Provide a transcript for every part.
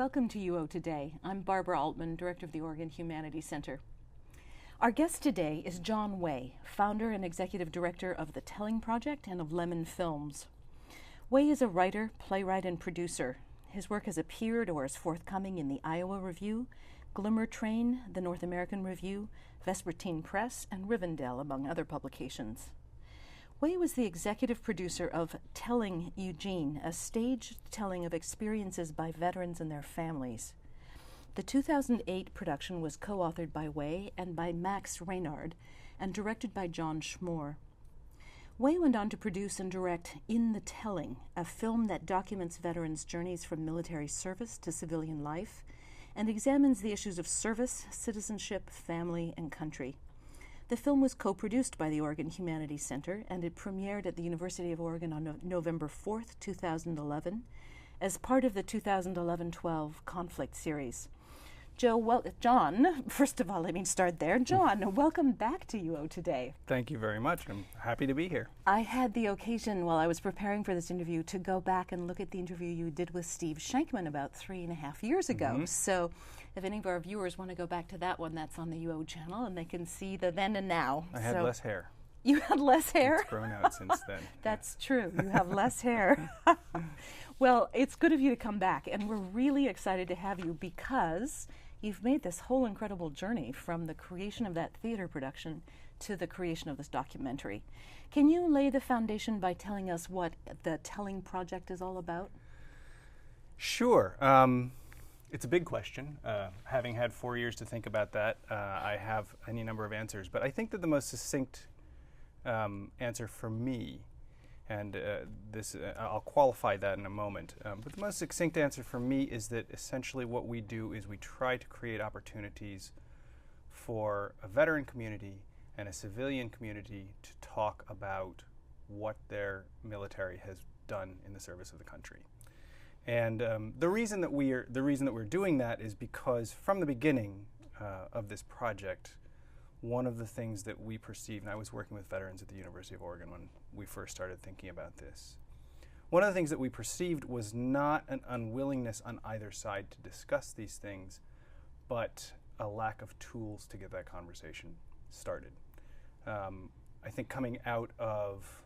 Welcome to UO Today. I'm Barbara Altman, Director of the Oregon Humanities Center. Our guest today is Jon Wei, founder and executive director of the Telling Project and of Lemon Films. Wei is a writer, playwright, and producer. His work has appeared or is forthcoming in the Iowa Review, Glimmer Train, the North American Review, Vespertine Press, and Rivendell, among other publications. Wei was the executive producer of Telling Eugene, a staged telling of experiences by veterans and their families. The 2008 production was co-authored by Wei and by Max Reynard and directed by John Schmore. Wei went on to produce and direct In the Telling, a film that documents veterans' journeys from military service to civilian life and examines the issues of service, citizenship, family, and country. The film was co-produced by the Oregon Humanities Center, and it premiered at the University of Oregon on November 4th, 2011, as part of the 2011-12 Conflict series. Jon, first of all, let me start there. Jon, welcome back to UO Today. Thank you very much. I'm happy to be here. I had the occasion, while I was preparing for this interview, to go back and look at the interview you did with Steve Shankman about 3.5 years ago. So if any of our viewers want to go back to that one, that's on the UO channel, and they can see the then and now. I had less hair. You had less hair? It's grown out since then. That's true. You have less hair. Well, it's good of you to come back, and we're really excited to have you because you've made this whole incredible journey from the creation of that theater production to the creation of this documentary. Can you lay the foundation by telling us what the Telling Project is all about? Sure. It's a big question. Having had 4 years to think about that, I have any number of answers. But I think that the most succinct answer for me, and I'll qualify that in a moment, but the most succinct answer for me is that essentially what we do is we try to create opportunities for a veteran community and a civilian community to talk about what their military has done in the service of the country. And the reason that we're doing that is because from the beginning of this project, one of the things that we perceived, and I was working with veterans at the University of Oregon when we first started thinking about this, one of the things that we perceived was not an unwillingness on either side to discuss these things, but a lack of tools to get that conversation started. I think coming out of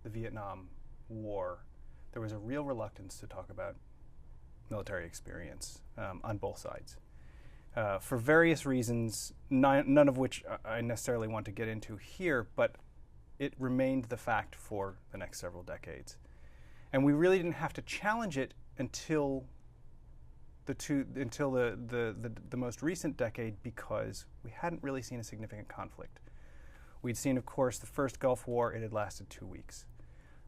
the Vietnam War, there was a real reluctance to talk about military experience on both sides. For various reasons, none of which I necessarily want to get into here, but it remained the fact for the next several decades. And we really didn't have to challenge it until the most recent decade, because we hadn't really seen a significant conflict. We'd seen, of course, the first Gulf War. It had lasted 2 weeks.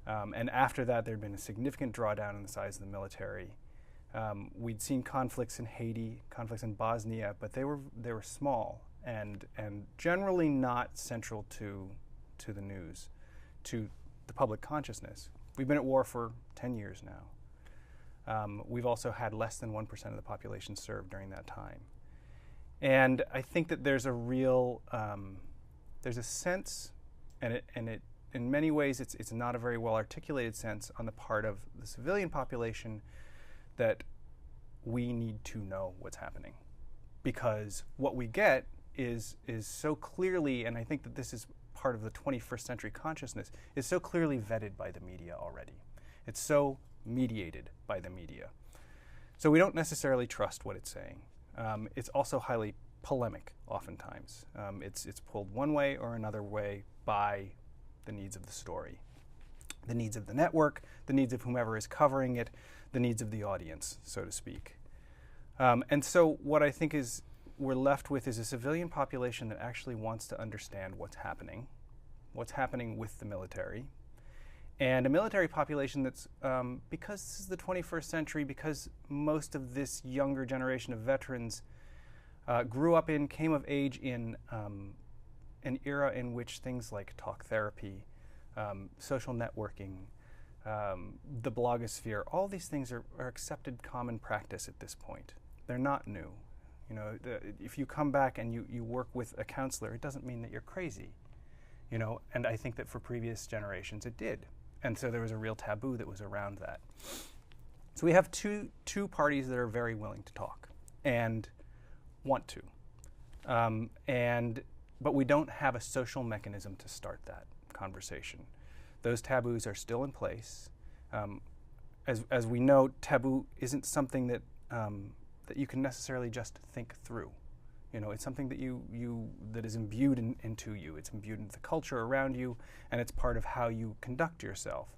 And after that, there had been a significant drawdown in the size of the military. We'd seen conflicts in Haiti, conflicts in Bosnia, but they were small and generally not central to the news, to the public consciousness. We've been at war for 10 years now. We've also had less than 1% of the population served during that time. And I think that there's a real, there's a sense, and it in many ways it's not a very well articulated sense on the part of the civilian population, that we need to know what's happening, because what we get is so clearly, and I think that this is part of the 21st century consciousness, is so clearly vetted by the media already. It's so mediated by the media. So we don't necessarily trust what it's saying. It's also highly polemic oftentimes. It's pulled one way or another way by the needs of the story, the needs of the network, the needs of whomever is covering it, the needs of the audience, so to speak. And so what I think is we're left with is a civilian population that actually wants to understand what's happening with the military, and a military population that's, because this is the 21st century, because most of this younger generation of veterans came of age in an era in which things like talk therapy, social networking, the blogosphere, all these things are accepted common practice at this point. They're not new. You know, if you come back and you work with a counselor, it doesn't mean that you're crazy. You know, and I think that for previous generations it did. And so there was a real taboo that was around that. So we have two parties that are very willing to talk and want to, but we don't have a social mechanism to start that conversation. Those taboos are still in place. As we know, taboo isn't something that that you can necessarily just think through. You know, it's something that that is imbued into you. It's imbued into the culture around you, and it's part of how you conduct yourself.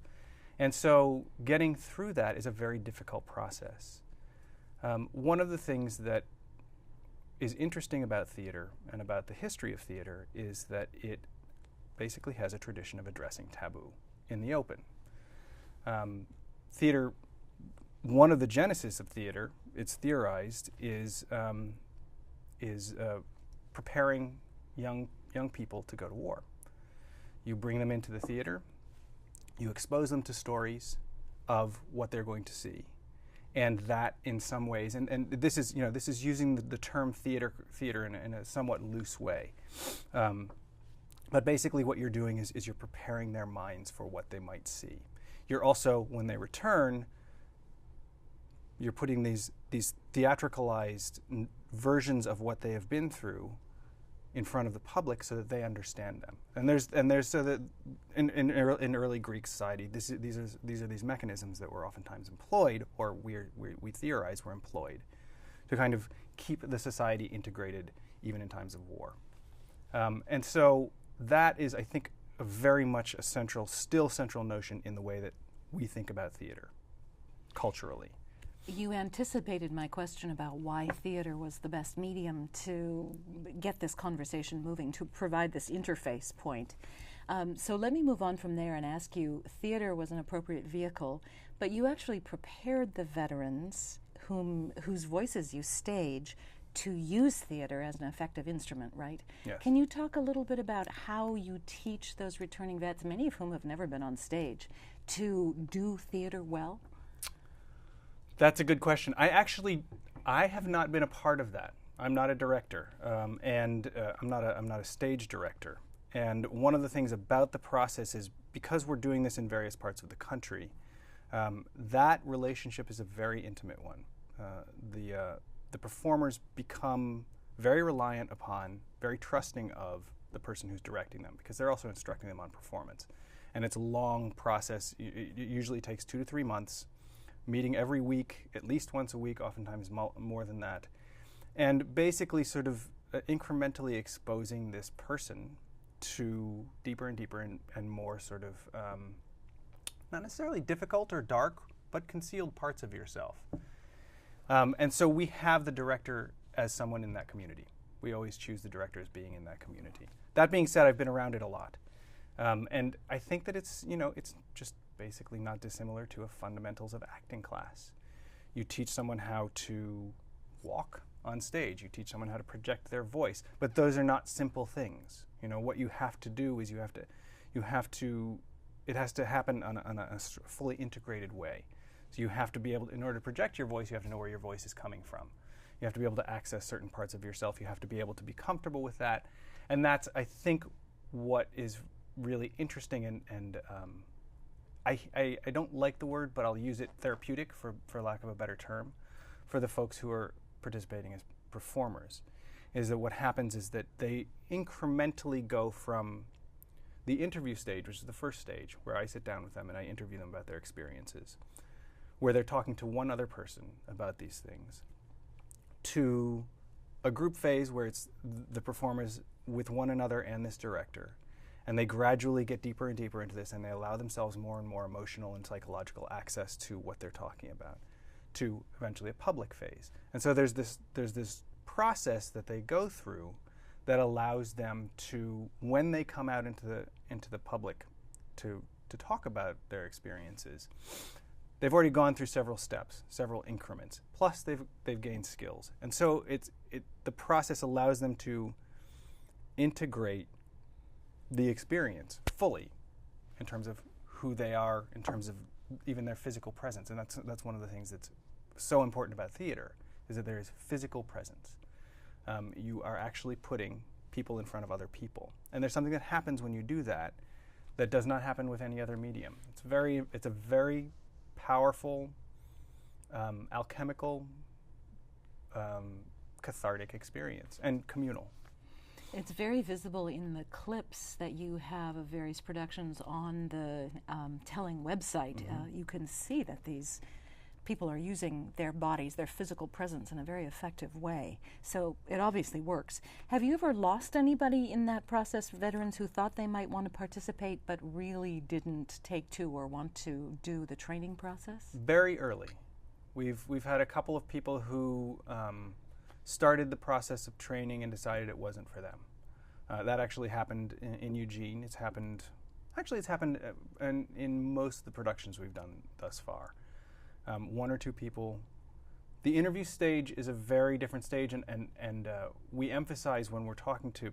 And so getting through that is a very difficult process. One of the things that is interesting about theater and about the history of theater is that it basically has a tradition of addressing taboo in the open. Theater, one of the genesis of theater, it's theorized, is preparing young people to go to war. You bring them into the theater, you expose them to stories of what they're going to see, and that in some ways, and this is using the term theater in a somewhat loose way, but basically what you're doing is you're preparing their minds for what they might see. You're also, when they return, you're putting these theatricalized versions of what they have been through in front of the public so that they understand them. And there's so that in early Greek society, these are these mechanisms that were oftentimes employed, or we theorize were employed, to kind of keep the society integrated even in times of war. And so that is, I think, very much a still central notion in the way that we think about theater culturally. You anticipated my question about why theater was the best medium to get this conversation moving, to provide this interface point. So let me move on from there and ask you, theater was an appropriate vehicle, but you actually prepared the veterans whose voices you stage to use theater as an effective instrument, right? Yes. Can you talk a little bit about how you teach those returning vets, many of whom have never been on stage, to do theater well? That's a good question. I have not been a part of that. I'm not a director, and I'm not a stage director. And one of the things about the process is, because we're doing this in various parts of the country, that relationship is a very intimate one. The performers become very reliant upon, very trusting of the person who's directing them, because they're also instructing them on performance. And it's a long process. It usually takes 2 to 3 months, meeting every week, at least once a week, oftentimes more than that, and basically sort of incrementally exposing this person to deeper and deeper and more sort of, not necessarily difficult or dark, but concealed parts of yourself. And so we have the director as someone in that community. We always choose the director as being in that community. That being said, I've been around it a lot. And I think that it's just basically not dissimilar to a fundamentals of acting class. You teach someone how to walk on stage. You teach someone how to project their voice. But those are not simple things. You know, what you have to do is it has to happen on a fully integrated way. So you have to be able to, in order to project your voice, you have to know where your voice is coming from. You have to be able to access certain parts of yourself. You have to be able to be comfortable with that. And that's, I think, what is really interesting, and I don't like the word, but I'll use it, therapeutic, for lack of a better term, for the folks who are participating as performers, is that what happens is that they incrementally go from the interview stage, which is the first stage, where I sit down with them and I interview them about their experiences, where they're talking to one other person about these things, to a group phase where it's the performers with one another and this director. And they gradually get deeper and deeper into this, and they allow themselves more and more emotional and psychological access to what they're talking about, to eventually a public phase. And so there's this process that they go through that allows them to, when they come out into the public to talk about their experiences, they've already gone through several steps, several increments. Plus, they've gained skills, and so the process allows them to integrate the experience fully, in terms of who they are, in terms of even their physical presence, and that's one of the things that's so important about theater, is that there is physical presence. You are actually putting people in front of other people, and there's something that happens when you do that that does not happen with any other medium. It's a very powerful alchemical, cathartic experience, and communal. It's very visible in the clips that you have of various productions on the Telling website. You can see that these people are using their bodies, their physical presence in a very effective way. So it obviously works. Have you ever lost anybody in that process, veterans who thought they might want to participate but really didn't take to or want to do the training process? Very early. We've had a couple of people who started the process of training and decided it wasn't for them. That actually happened in Eugene. It's happened in most of the productions we've done thus far. One or two people. The interview stage is a very different stage, and we emphasize when we're talking to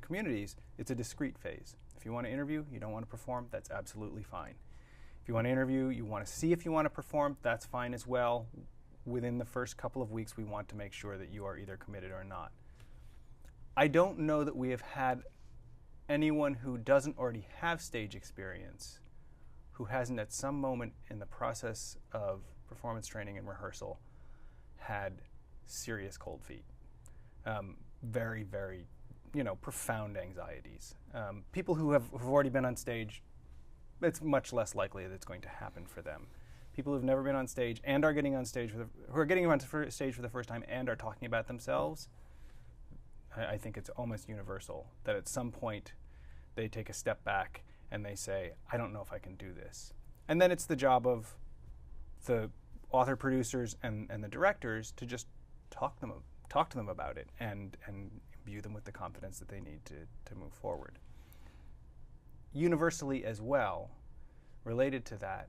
communities, it's a discrete phase. If you want to interview, you don't want to perform, that's absolutely fine. If you want to interview, you want to see if you want to perform, that's fine as well. Within the first couple of weeks, we want to make sure that you are either committed or not. I don't know that we have had anyone who doesn't already have stage experience who hasn't at some moment in the process of performance training and rehearsal had serious cold feet. Very, very, profound anxieties. People who have already been on stage, it's much less likely that it's going to happen for them. People who've never been on stage and are getting on stage, who are getting on stage for the first time and are talking about themselves, I think it's almost universal that at some point they take a step back and they say, I don't know if I can do this. And then it's the job of the author producers and the directors to just talk to them about it and imbue them with the confidence that they need to move forward. Universally as well, related to that,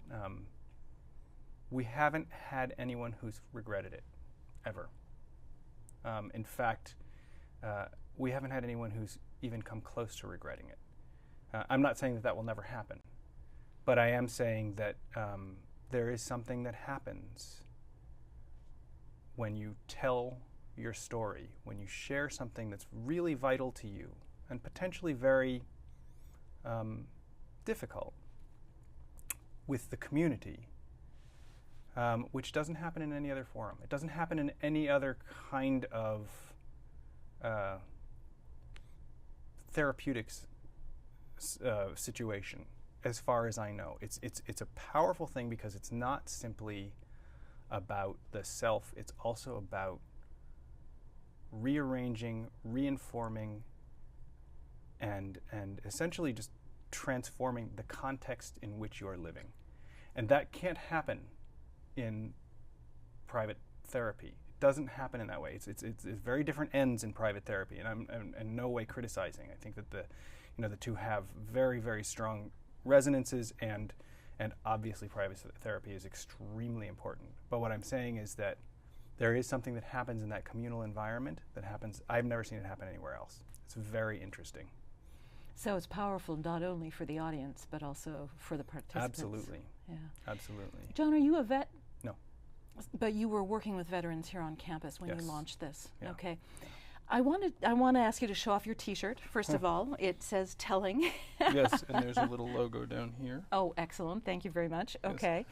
we haven't had anyone who's regretted it, ever. In fact, we haven't had anyone who's even come close to regretting it. I'm not saying that will never happen, but I am saying that there is something that happens when you tell your story, when you share something that's really vital to you and potentially very difficult with the community, which doesn't happen in any other forum. It doesn't happen in any other kind of therapeutics situation, as far as I know. It's a powerful thing because it's not simply about the self, it's also about rearranging, reinforming, and essentially just transforming the context in which you are living. And that can't happen in private therapy. It doesn't happen in that way. It's very different ends in private therapy, and I'm in no way criticizing. I think that the two have very, very strong resonances, and obviously private therapy is extremely important. But what I'm saying is that there is something that happens in that communal environment that happens. I've never seen it happen anywhere else. It's very interesting. So it's powerful not only for the audience, but also for the participants. Absolutely. Yeah. Absolutely. John, are you a vet? No. But you were working with veterans here on campus when Yes. you launched this. Yeah. Okay. I want to ask you to show off your T-shirt, first of all. It says Telling. Yes, and there's a little logo down here. Oh, excellent. Thank you very much. Yes. Okay.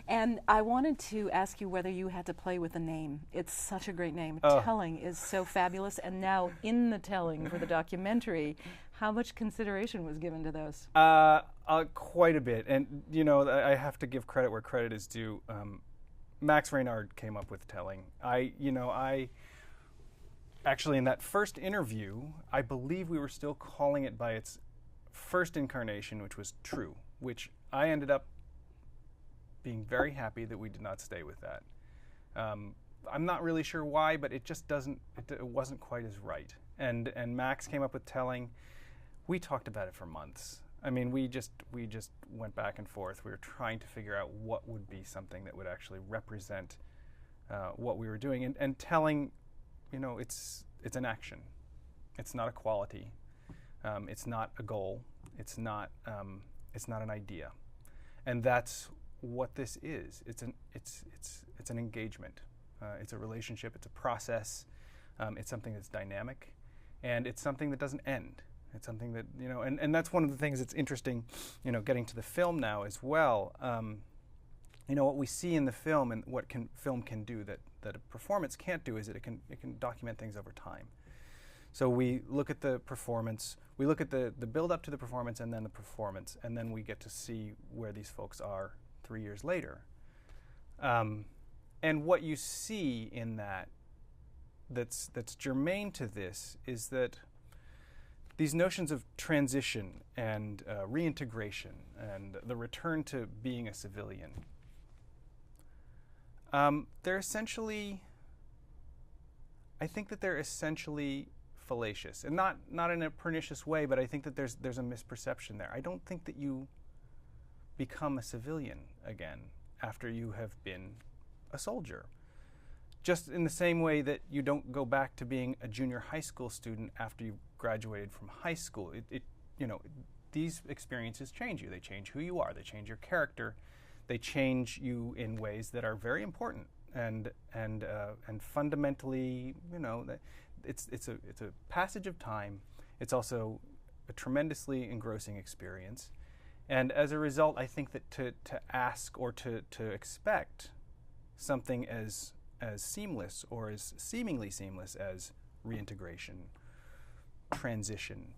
And I wanted to ask you whether you had to play with the name. It's such a great name. Oh. Telling is so fabulous. And now in the Telling for the documentary, how much consideration was given to those? Quite a bit. And, I have to give credit where credit is due. Max Reynard came up with Telling. Actually, in that first interview, I believe we were still calling it by its first incarnation, which was True, which I ended up being very happy that we did not stay with that. I'm not really sure why, but it just it wasn't quite as right. And Max came up with Telling. We talked about it for months. I mean, we just went back and forth. We were trying to figure out what would be something that would actually represent what we were doing. And Telling, it's an action. It's not a quality. It's not a goal. It's not an idea. And that's what this is. It's an engagement. It's a relationship. It's a process. It's something that's dynamic, and it's something that doesn't end. It's something that and that's one of the things that's interesting. Getting to the film now as well. what we see in the film and what film can do that a performance can't do is that it can document things over time. So we look at the performance, we look at the build up to the performance and then the performance, and then we get to see where these folks are 3 years later. And what you see in that's germane to this is that these notions of transition and reintegration and the return to being a civilian, they're essentially, I think that they're essentially fallacious, and not in a pernicious way, but I think that there's a misperception there. I don't think that you become a civilian again after you have been a soldier. Just in the same way that you don't go back to being a junior high school student after you graduated from high school. These experiences change you. They change who you are. They change your character. They change you in ways that are very important and fundamentally, it's a passage of time. It's also a tremendously engrossing experience. And as a result, I think that to ask or to expect something as seamless or as seemingly seamless as reintegration, transition.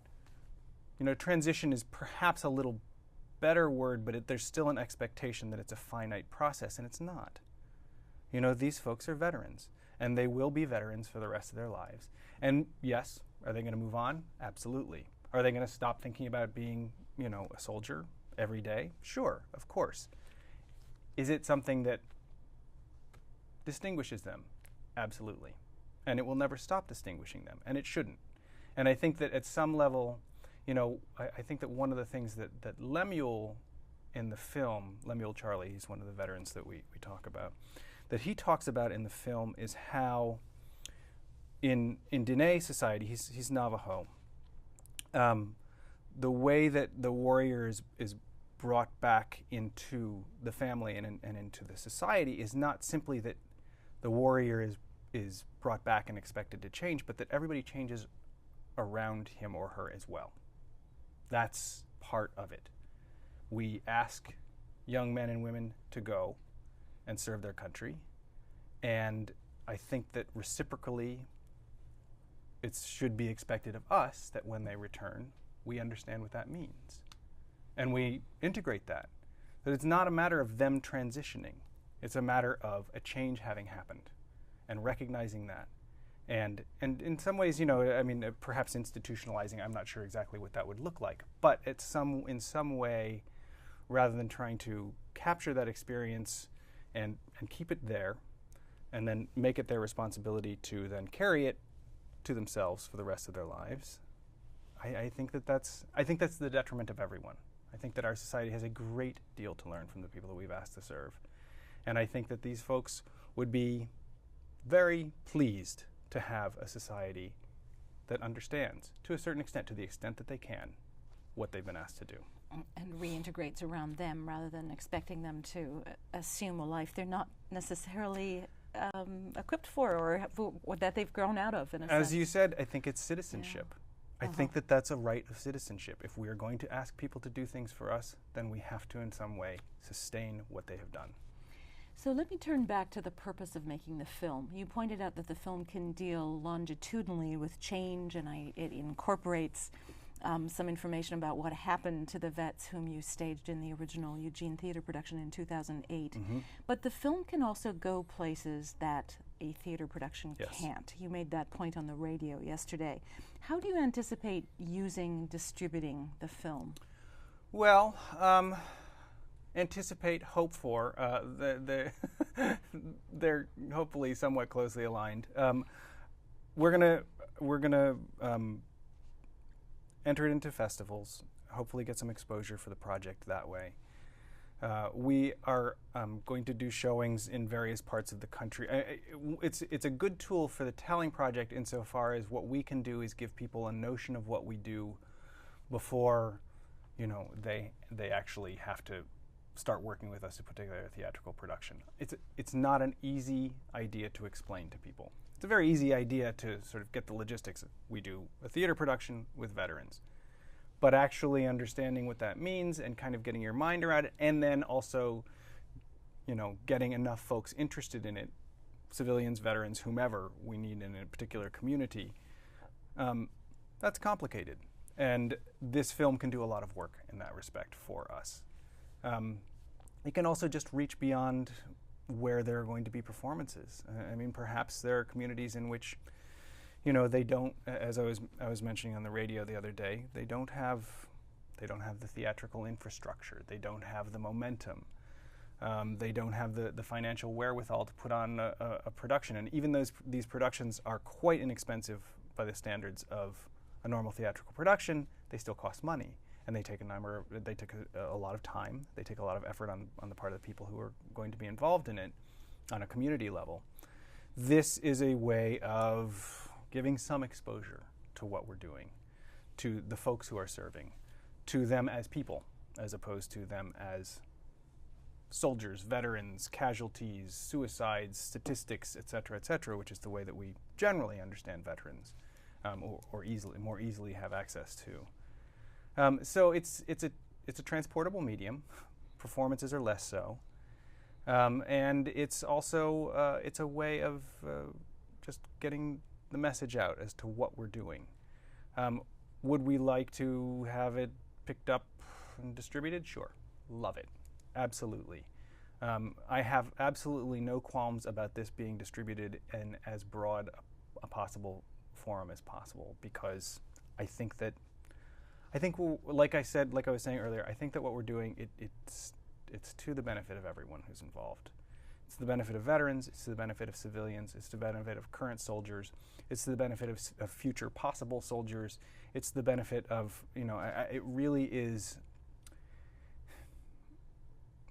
Transition is perhaps a little better word, but there's still an expectation that it's a finite process, and it's not. These folks are veterans, and they will be veterans for the rest of their lives. And yes, are they going to move on? Absolutely. Are they going to stop thinking about being, a soldier every day? Sure, of course. Is it something that distinguishes them? Absolutely. And it will never stop distinguishing them, and it shouldn't. And I think that at some level, I think that one of the things that Lemuel in the film, Lemuel Charlie, he's one of the veterans that we talk about, that he talks about in the film is how in Diné society, he's Navajo, the way that the warrior is brought back into the family and into the society is not simply that the warrior is brought back and expected to change, but that everybody changes around him or her as well. That's part of it. We ask young men and women to go and serve their country, and I think that reciprocally it should be expected of us that when they return, we understand what that means. And we integrate that. That it's not a matter of them transitioning. It's a matter of a change having happened and recognizing that. And in some ways, perhaps institutionalizing, I'm not sure exactly what that would look like, but in some way, rather than trying to capture that experience and keep it there, and then make it their responsibility to then carry it to themselves for the rest of their lives, I think that's the detriment of everyone. I think that our society has a great deal to learn from the people that we've asked to serve. And I think that these folks would be very pleased to have a society that understands, to a certain extent, to the extent that they can, what they've been asked to do. And reintegrates around them rather than expecting them to assume a life they're not necessarily equipped for or that they've grown out of, in a sense. As you said, I think it's citizenship. Yeah. I think that that's a right of citizenship. If we are going to ask people to do things for us, then we have to in some way sustain what they have done. So let me turn back to the purpose of making the film. You pointed out that the film can deal longitudinally with change, and it incorporates some information about what happened to the vets whom you staged in the original Eugene theater production in 2008. Mm-hmm. But the film can also go places that a theater production can't. You made that point on the radio yesterday. How do you anticipate distributing the film? Well, anticipate, hope for. They're hopefully somewhat closely aligned. We're gonna enter it into festivals, hopefully get some exposure for the project that way. We are going to do showings in various parts of the country. It's a good tool for the Telling Project insofar as what we can do is give people a notion of what we do before, they actually have to start working with us to put together a theatrical production. It's not an easy idea to explain to people. It's a very easy idea to sort of get the logistics. We do a theater production with veterans. But actually understanding what that means and kind of getting your mind around it, and then also, getting enough folks interested in it, civilians, veterans, whomever we need in a particular community, that's complicated. And this film can do a lot of work in that respect for us. It can also just reach beyond where there are going to be performances. I mean, perhaps there are communities in which, they don't, as I was mentioning on the radio the other day, they don't have the theatrical infrastructure. They don't have the momentum. They don't have the financial wherewithal to put on a production. And even these productions are quite inexpensive by the standards of a normal theatrical production, they still cost money. And they take a lot of time. They take a lot of effort on the part of the people who are going to be involved in it on a community level. This is a way of giving some exposure to what we're doing, to the folks who are serving, to them as people, as opposed to them as soldiers, veterans, casualties, suicides, statistics, et cetera, which is the way that we generally understand veterans, or more easily have access to. So it's a transportable medium. Performances are less so, and it's also it's a way of just getting the message out as to what we're doing. Would we like to have it picked up and distributed? Sure, love it, absolutely. I have absolutely no qualms about this being distributed in as broad a possible forum as possible, because I think, like I was saying earlier, I think that what we're doing, it's to the benefit of everyone who's involved. It's to the benefit of veterans, it's to the benefit of civilians, it's to the benefit of current soldiers, it's to the benefit of future possible soldiers, it's the benefit of, it really is.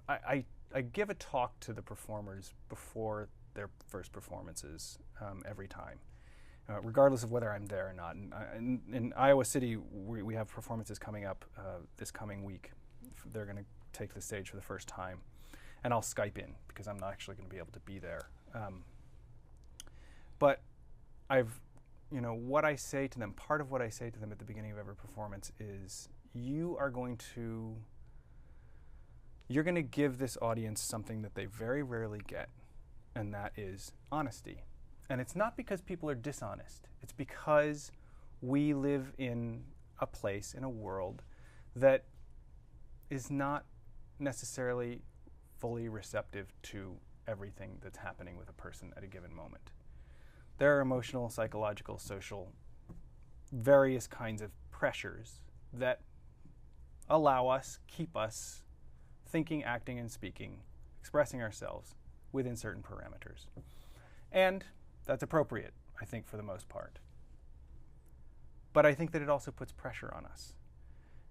I give a talk to the performers before their first performances every time. Regardless of whether I'm there or not. In Iowa City, we have performances coming up this coming week. They're going to take the stage for the first time. And I'll Skype in because I'm not actually going to be able to be there. But what I say to them, part of what I say to them at the beginning of every performance is, you're going to give this audience something that they very rarely get, and that is honesty. And it's not because people are dishonest. It's because we live in a place, in a world, that is not necessarily fully receptive to everything that's happening with a person at a given moment. There are emotional, psychological, social, various kinds of pressures that allow us, keep us thinking, acting, and speaking, expressing ourselves within certain parameters. And that's appropriate, I think, for the most part. But I think that it also puts pressure on us.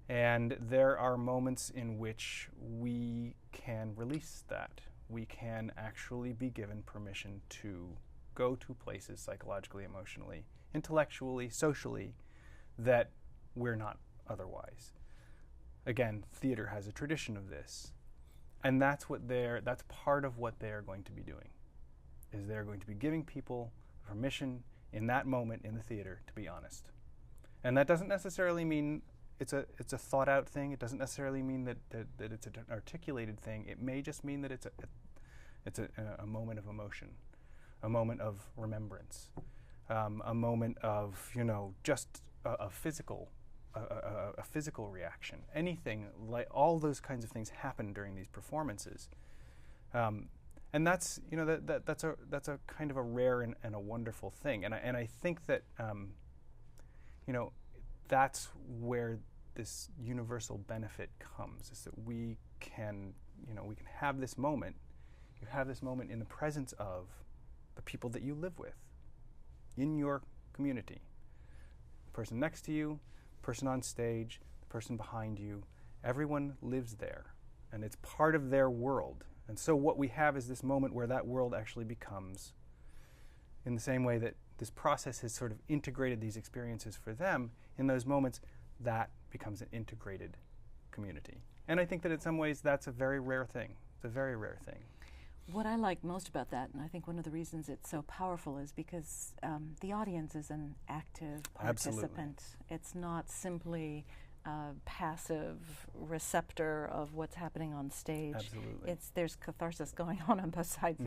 And there are moments in which we can release that. We can actually be given permission to go to places psychologically, emotionally, intellectually, socially, that we're not otherwise. Again, theater has a tradition of this. And that's part of what they're going to be doing. Is they're going to be giving people permission in that moment in the theater to be honest. And that doesn't necessarily mean it's a thought out thing. It doesn't necessarily mean that it's an articulated thing. It may just mean that it's a moment of emotion, a moment of remembrance, a moment of just a physical reaction. Anything like all those kinds of things happen during these performances. And that's that's a kind of a rare and a wonderful thing, and I think that that's where this universal benefit comes, is that we can have this moment. You have this moment in the presence of the people that you live with in your community. The person next to you, the person on stage, the person behind you. Everyone lives there, and it's part of their world. And so what we have is this moment where that world actually becomes, in the same way that this process has sort of integrated these experiences for them, in those moments, that becomes an integrated community. And I think that in some ways that's a very rare thing. It's a very rare thing. What I like most about that, and I think one of the reasons it's so powerful, is because the audience is an active participant. Absolutely. It's not simply passive receptor of what's happening on stage. Absolutely. There's catharsis going on both sides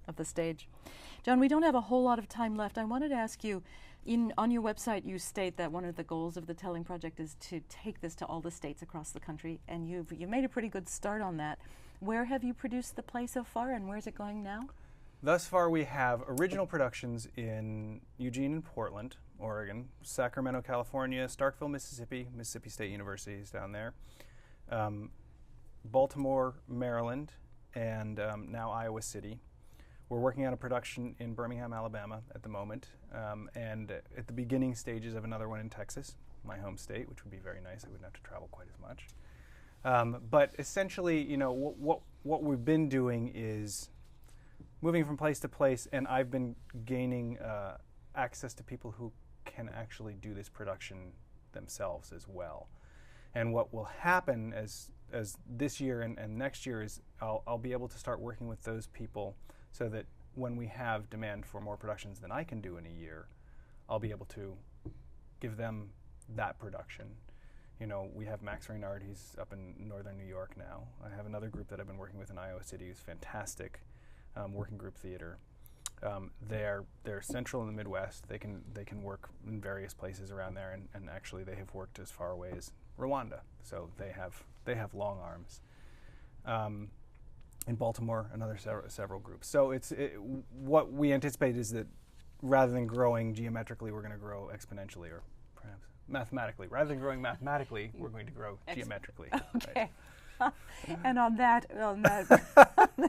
of the stage. Jon, we don't have a whole lot of time left. I wanted to ask you, on your website you state that one of the goals of the Telling Project is to take this to all the states across the country, and you've made a pretty good start on that. Where have you produced the play so far, and where's it going now? Thus far, we have original productions in Eugene and Portland, Oregon, Sacramento, California, Starkville, Mississippi, Mississippi State University is down there, Baltimore, Maryland, and now Iowa City. We're working on a production in Birmingham, Alabama at the moment, and at the beginning stages of another one in Texas, my home state, which would be very nice. I wouldn't have to travel quite as much. But essentially, you know, what we've been doing is moving from place to place, and I've been gaining access to people who can actually do this production themselves as well. And what will happen as this year and next year is I'll be able to start working with those people so that when we have demand for more productions than I can do in a year, I'll be able to give them that production. You know, we have Max Reynard, he's up in northern New York now. I have another group that I've been working with in Iowa City who's fantastic, working group theater. They're central in the Midwest. They can work in various places around there, and actually they have worked as far away as Rwanda, so they have long arms. In Baltimore, another several groups. So what we anticipate is that rather than growing geometrically, we're going to grow exponentially, or perhaps mathematically. Rather than growing mathematically, we're going to grow geometrically. Okay. Right. And on that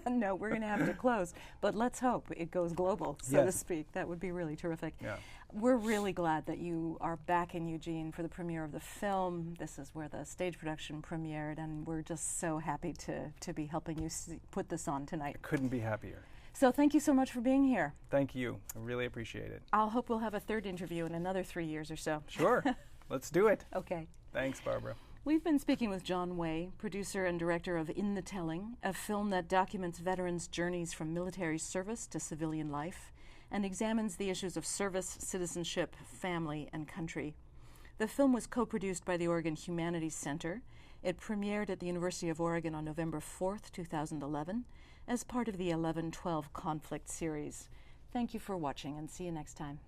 note, we're going to have to close. But let's hope it goes global, so to speak. That would be really terrific. Yeah. We're really glad that you are back in Eugene for the premiere of the film. This is where the stage production premiered, and we're just so happy to be helping you put this on tonight. I couldn't be happier. So thank you so much for being here. Thank you. I really appreciate it. I'll hope we'll have a third interview in another 3 years or so. Sure. Let's do it. Okay. Thanks, Barbara. We've been speaking with Jon Wei, producer and director of In the Telling, a film that documents veterans' journeys from military service to civilian life and examines the issues of service, citizenship, family, and country. The film was co-produced by the Oregon Humanities Center. It premiered at the University of Oregon on November 4th, 2011, as part of the 11-12 Conflict series. Thank you for watching, and see you next time.